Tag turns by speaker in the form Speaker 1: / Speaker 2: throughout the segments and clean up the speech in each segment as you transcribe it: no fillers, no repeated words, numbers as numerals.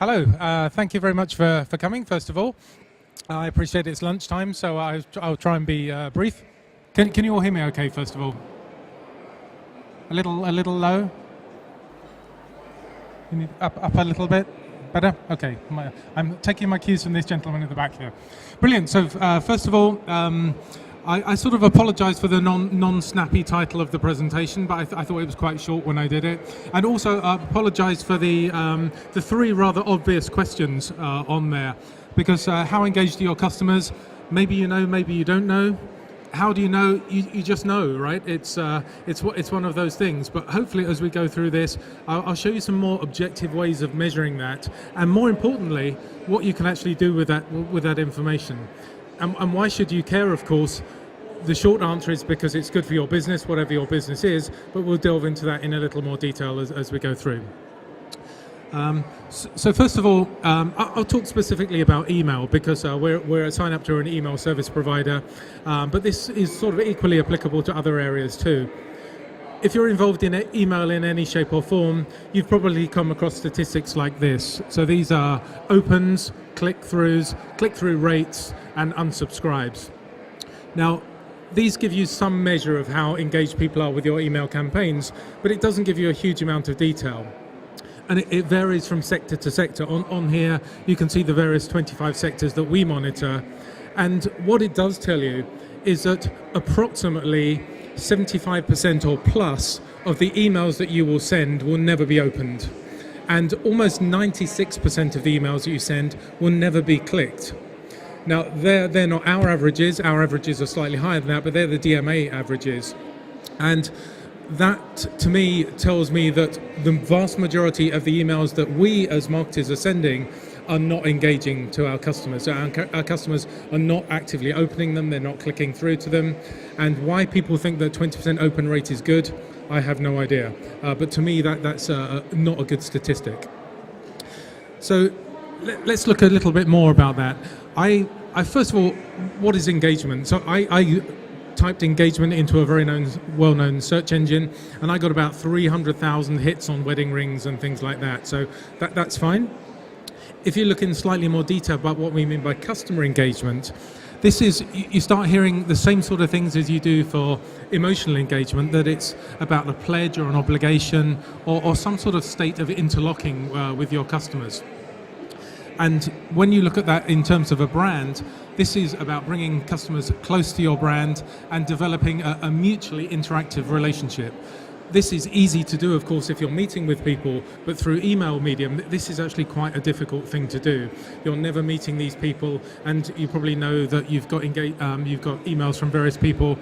Speaker 1: Hello, thank you very much for coming, first of all. I appreciate it's lunchtime, so I'll try and be brief. Can you all hear me okay, first of all? A little low? You need up a little bit? Better? Okay, I'm taking my cues from this gentleman at the back here. Brilliant, so first of all, I sort of apologise for the non-snappy title of the presentation, but I thought it was quite short when I did it. And also apologise for the three rather obvious questions on there, because how engaged are your customers? Maybe you know, maybe you don't know. How do you know? You just know, right? It's one of those things. But hopefully, as we go through this, I'll show you some more objective ways of measuring that, and more importantly, what you can actually do with that information. And why should you care, of course? The short answer is because it's good for your business, whatever your business is, but we'll delve into that in a little more detail as we go through. So first of all, I'll talk specifically about email because we're a sign up to an email service provider, but this is sort of equally applicable to other areas too. If you're involved in email in any shape or form, you've probably come across statistics like this. So these are opens, click-throughs, click-through rates, and unsubscribes. Now, these give you some measure of how engaged people are with your email campaigns, but it doesn't give you a huge amount of detail. And it varies from sector to sector. On here, you can see the various 25 sectors that we monitor. And what it does tell you is that approximately 75% or plus of the emails that you will send will never be opened. And almost 96% of the emails that you send will never be clicked. Now, they're not our averages. Our averages are slightly higher than that, but they're the DMA averages. And that, to me, tells me that the vast majority of the emails that we as marketers are sending are not engaging to our customers. So our customers are not actively opening them, they're not clicking through to them. And why people think that 20% open rate is good, I have no idea. But to me, that's not a good statistic. So let's look a little bit more about that. I first of all, what is engagement? So I typed engagement into a very well-known search engine, and I got about 300,000 hits on wedding rings and things like that. So that's fine. If you look in slightly more detail about what we mean by customer engagement, this is, you start hearing the same sort of things as you do for emotional engagement, that it's about a pledge or an obligation or some sort of state of interlocking with your customers. And when you look at that in terms of a brand, this is about bringing customers close to your brand and developing a mutually interactive relationship. This is easy to do, of course, if you're meeting with people, but through email medium, this is actually quite a difficult thing to do. You're never meeting these people, and you probably know that you've got emails from various people,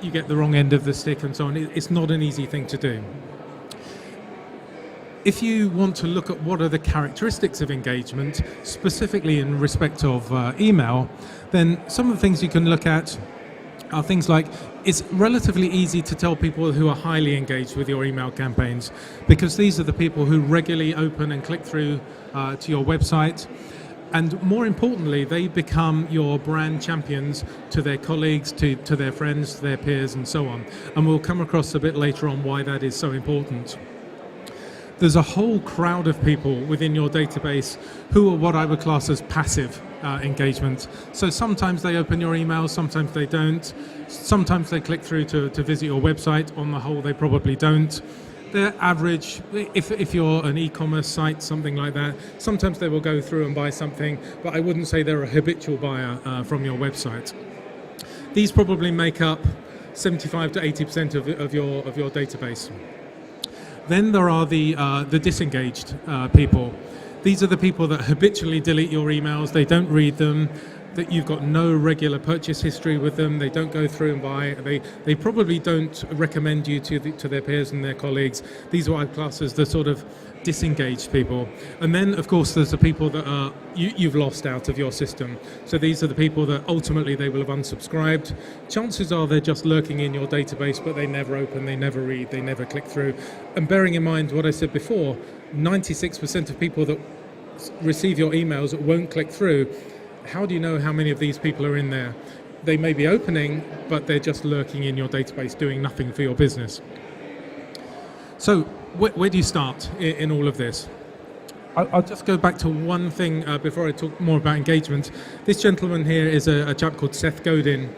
Speaker 1: you get the wrong end of the stick and so on. It's not an easy thing to do. If you want to look at what are the characteristics of engagement, specifically in respect of email, then some of the things you can look at are things like, it's relatively easy to tell people who are highly engaged with your email campaigns, because these are the people who regularly open and click through to your website. And more importantly, they become your brand champions to their colleagues, to their friends, to their peers, and so on. And we'll come across a bit later on why that is so important. There's a whole crowd of people within your database who are what I would class as passive engagement. So sometimes they open your emails, sometimes they don't. Sometimes they click through to visit your website. On the whole, they probably don't. They're average. If you're an e-commerce site, something like that, sometimes they will go through and buy something, but I wouldn't say they're a habitual buyer from your website. These probably make up 75 to 80% of your database. Then there are the disengaged people. These are the people that habitually delete your emails, they don't read them, that you've got no regular purchase history with them, they don't go through and buy, they probably don't recommend you to their peers and their colleagues. These are what I class as the sort of disengaged people. And then, of course, there's the people that are you've lost out of your system. So these are the people that ultimately they will have unsubscribed. Chances are they're just lurking in your database, but they never open, they never read, they never click through. And bearing in mind what I said before, 96% of people that receive your emails that won't click through, how do you know how many of these people are in there? They may be opening, but they're just lurking in your database doing nothing for your business. So where do you start in all of this? I'll just go back to one thing before I talk more about engagement. This gentleman here is a chap called Seth Godin.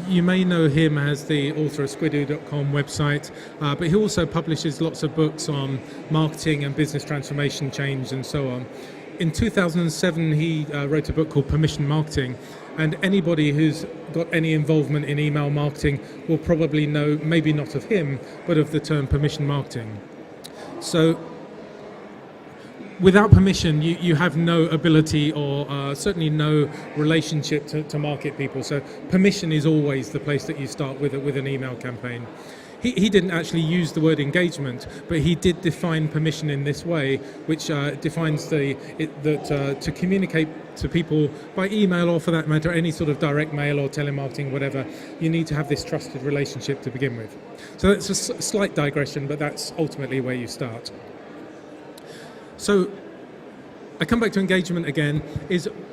Speaker 1: You may know him as the author of squidoo.com website, but he also publishes lots of books on marketing and business transformation change and so on. In 2007, he wrote a book called Permission Marketing, and anybody who's got any involvement in email marketing will probably know, maybe not of him, but of the term permission marketing. So without permission, you have no ability or certainly no relationship to market people. So permission is always the place that you start with an email campaign. He didn't actually use the word engagement, but he did define permission in this way, which defines that to communicate to people by email, or for that matter, any sort of direct mail or telemarketing, whatever, you need to have this trusted relationship to begin with. So that's a slight digression, but that's ultimately where you start. So I come back to engagement again.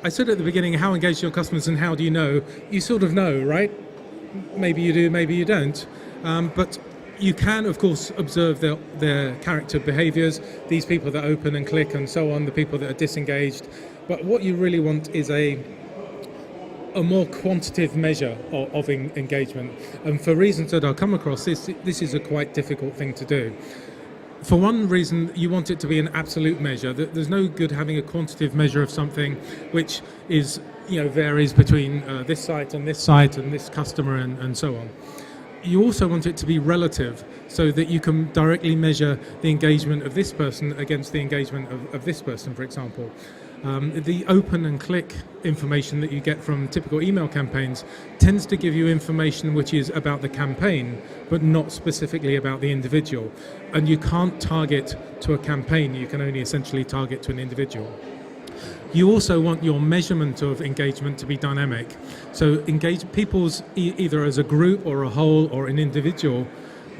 Speaker 1: I said at the beginning, how engaged your customers and how do you know? You sort of know, right? Maybe you do, maybe you don't. But you can, of course, observe their character behaviors, these people that open and click and so on, the people that are disengaged. But what you really want is a more quantitative measure of engagement. And for reasons that I'll come across, this is a quite difficult thing to do. For one reason, you want it to be an absolute measure. There's no good having a quantitative measure of something which is, varies between this site and this customer and so on. You also want it to be relative, so that you can directly measure the engagement of this person against the engagement of this person, for example. The open and click information that you get from typical email campaigns tends to give you information which is about the campaign, but not specifically about the individual. And you can't target to a campaign, you can only essentially target to an individual. You also want your measurement of engagement to be dynamic. So engage people's, either as a group or a whole or an individual,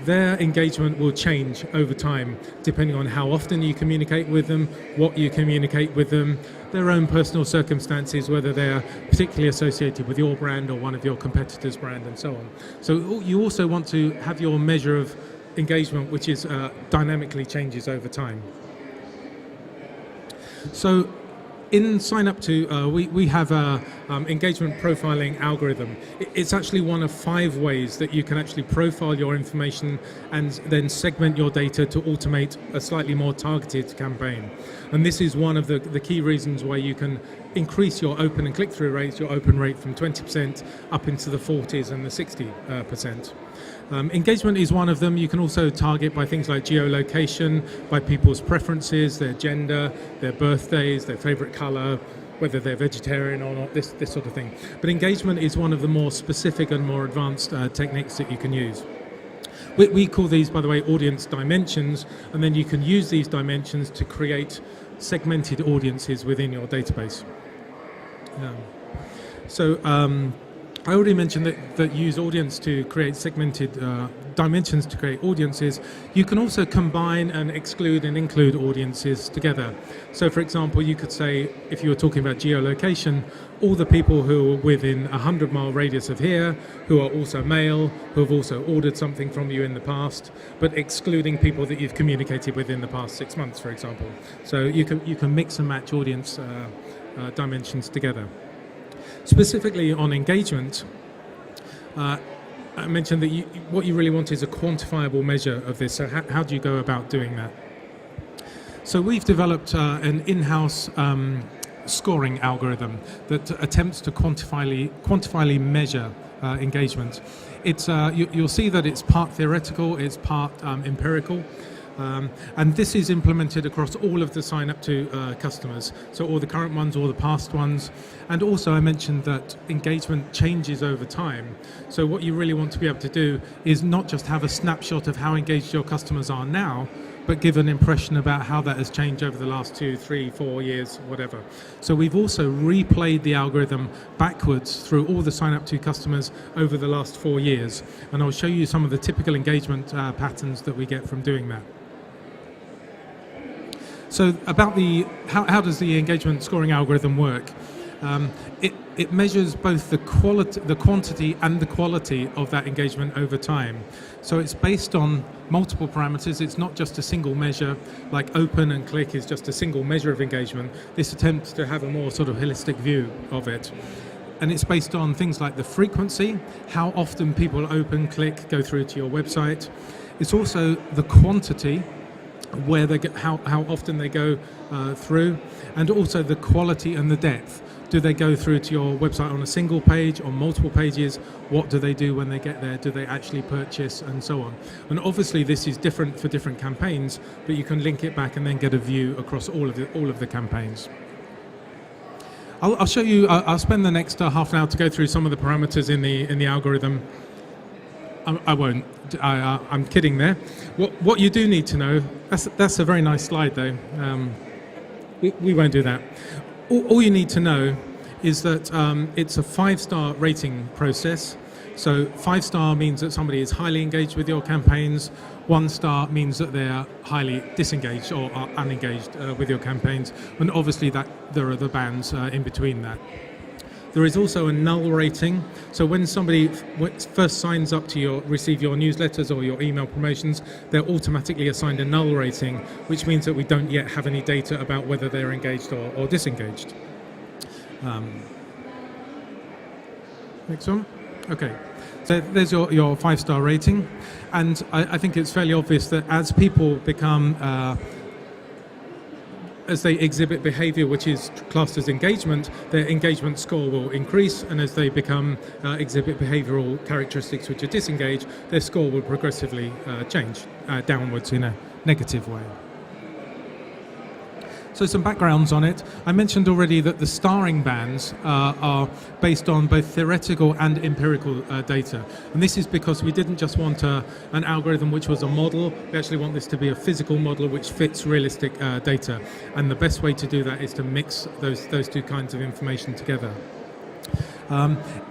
Speaker 1: their engagement will change over time, depending on how often you communicate with them, what you communicate with them, their own personal circumstances, whether they're particularly associated with your brand or one of your competitors' brand and so on. So you also want to have your measure of engagement, which is dynamically changes over time. So in SignUp2, we have a engagement profiling algorithm. It's actually one of 5 ways that you can actually profile your information and then segment your data to automate a slightly more targeted campaign. And this is one of the key reasons why you can increase your open and click-through rates, your open rate from 20% up into the 40s and the 60%. Engagement is one of them. You can also target by things like geolocation, by people's preferences, their gender, their birthdays, their favorite color, whether they're vegetarian or not, this sort of thing. But engagement is one of the more specific and more advanced techniques that you can use. We call these, by the way, audience dimensions, and then you can use these dimensions to create segmented audiences within your database. I already mentioned that use audience to create segmented dimensions to create audiences. You can also combine and exclude and include audiences together. So for example, you could say, if you were talking about geolocation, all the people who are within a 100-mile radius of here, who are also male, who have also ordered something from you in the past, but excluding people that you've communicated with in the past 6 months, for example. So you can mix and match audience dimensions together. Specifically on engagement, I mentioned that what you really want is a quantifiable measure of this. So how do you go about doing that? So we've developed an in-house scoring algorithm that attempts to quantifiably measure engagement. It's you'll see that it's part theoretical, it's part empirical. And this is implemented across all of the SignUp2 customers, so all the current ones, all the past ones. And also I mentioned that engagement changes over time. So what you really want to be able to do is not just have a snapshot of how engaged your customers are now, but give an impression about how that has changed over the last 2, 3, 4 years, whatever. So we've also replayed the algorithm backwards through all the SignUp2 customers over the last 4 years. And I'll show you some of the typical engagement patterns that we get from doing that. So about how does the engagement scoring algorithm work? it measures both the quantity and the quality of that engagement over time. So it's based on multiple parameters. It's not just a single measure, like open and click is just a single measure of engagement. This attempts to have a more sort of holistic view of it. And it's based on things like the frequency, how often people open, click, go through to your website. It's also the quantity, where they get, how often they go through, and also the quality and the depth. Do they go through to your website on a single page, on multiple pages? What do they do when they get there? Do they actually purchase, and so on? And obviously this is different for different campaigns, but you can link it back and then get a view across all of the campaigns. I'll show you. I'll spend the next half an hour to go through some of the parameters in the algorithm. I won't. I'm kidding there. What you do need to know. That's a very nice slide though. We won't do that. All you need to know is that it's a 5-star rating process. So 5-star means that somebody is highly engaged with your campaigns. 1-star means that they're highly disengaged or are unengaged with your campaigns. And obviously there are the bands in between that. There is also a null rating. So when somebody first signs up to receive your newsletters or your email promotions, they're automatically assigned a null rating, which means that we don't yet have any data about whether they're engaged or disengaged. Next one. Okay. So there's your 5-star rating. And I think it's fairly obvious that as people become as they exhibit behavior which is classed as engagement, their engagement score will increase, and as they become exhibit behavioral characteristics which are disengaged, their score will progressively change downwards in a negative way. So some backgrounds on it. I mentioned already that the starring bands are based on both theoretical and empirical data. And this is because we didn't just want an algorithm which was a model. We actually want this to be a physical model which fits realistic data. And the best way to do that is to mix those two kinds of information together.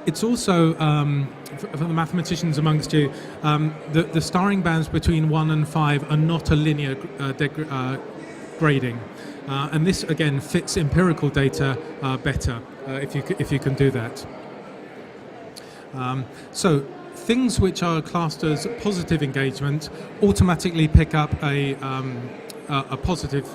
Speaker 1: It's also, for the mathematicians amongst you, the starring bands between 1 and 5 are not a linear grading. And this again fits empirical data better if you can do that. So things which are classed as positive engagement automatically pick up a positive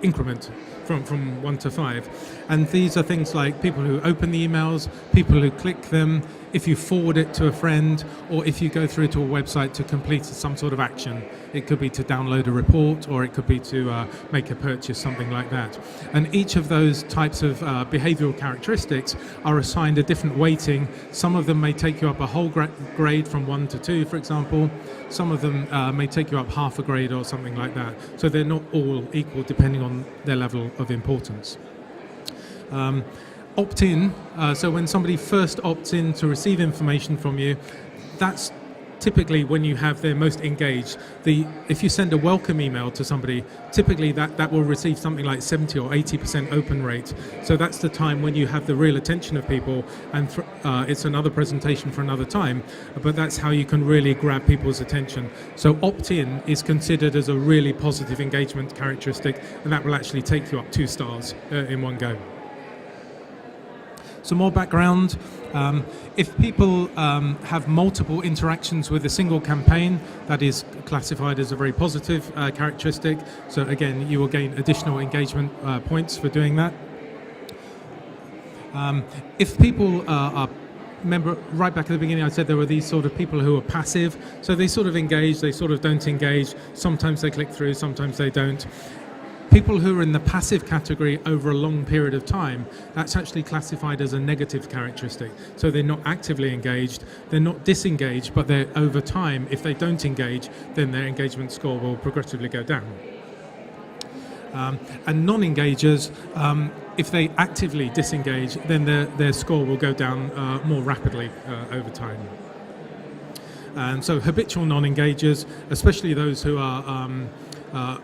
Speaker 1: increment from 1 to 5, and these are things like people who open the emails, people who click them, if you forward it to a friend, or if you go through to a website to complete some sort of action. It could be to download a report, or it could be to make a purchase, something like that. And each of those types of behavioral characteristics are assigned a different weighting. Some of them may take you up a whole grade from 1 to 2, for example. Some of them may take you up half a grade or something like that. So they're not all equal depending on their level of importance. Opt-in, so when somebody first opts in to receive information from you, that's typically when you have their most engaged. If you send a welcome email to somebody, typically that will receive something like 70 or 80% open rate. So that's the time when you have the real attention of people, and it's another presentation for another time, but that's how you can really grab people's attention. So opt-in is considered as a really positive engagement characteristic, and that will actually take you up 2 stars in one go. Some more background. If people have multiple interactions with a single campaign, that is classified as a very positive characteristic. So again, you will gain additional engagement points for doing that. If people remember right back at the beginning I said there were these sort of people who are passive, so they sort of engage, they sort of don't engage, sometimes they click through, sometimes they don't. People who are in the passive category over a long period of time, that's actually classified as a negative characteristic. So they're not actively engaged, they're not disengaged, but they're over time, if they don't engage, then their engagement score will progressively go down. And non-engagers, if they actively disengage, then their score will go down more rapidly over time. And so habitual non-engagers, especially those who are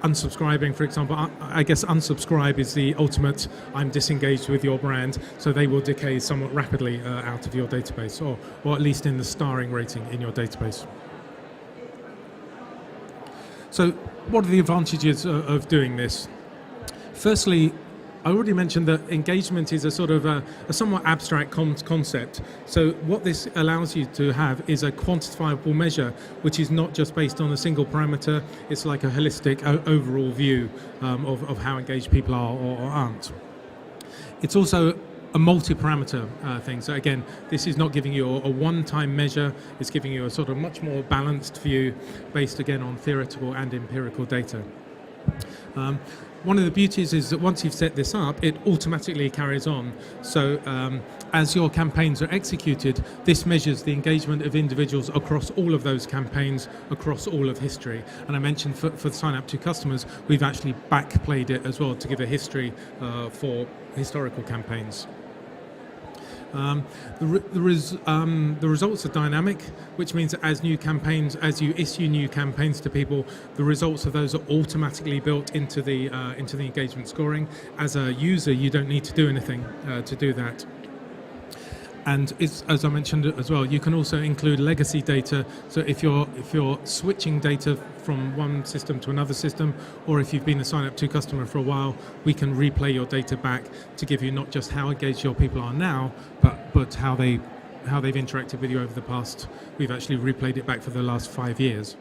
Speaker 1: unsubscribing, for example, I guess unsubscribe is the ultimate I'm disengaged with your brand, so they will decay somewhat rapidly out of your database, or at least in the starring rating in your database. So what are the advantages of doing this? Firstly, I already mentioned that engagement is a sort of a somewhat abstract concept. So what this allows you to have is a quantifiable measure, which is not just based on a single parameter. It's like a holistic overall view of how engaged people are or aren't. It's also a multi-parameter thing. So again, this is not giving you a one-time measure. It's giving you a sort of much more balanced view based again on theoretical and empirical data. One of the beauties is that once you've set this up, it automatically carries on. So as your campaigns are executed, this measures the engagement of individuals across all of those campaigns, across all of history. And I mentioned for the sign up to customers, we've actually backplayed it as well to give a history for historical campaigns. The results are dynamic, which means that as you issue new campaigns to people, the results of those are automatically built into the engagement scoring. As a user, you don't need to do anything to do that. And as I mentioned as well, you can also include legacy data. So if you're switching data from one system to another system, or if you've been a sign-up to customer for a while, we can replay your data back to give you not just how engaged your people are now, but how they've interacted with you over the past. We've actually replayed it back for the last 5 years.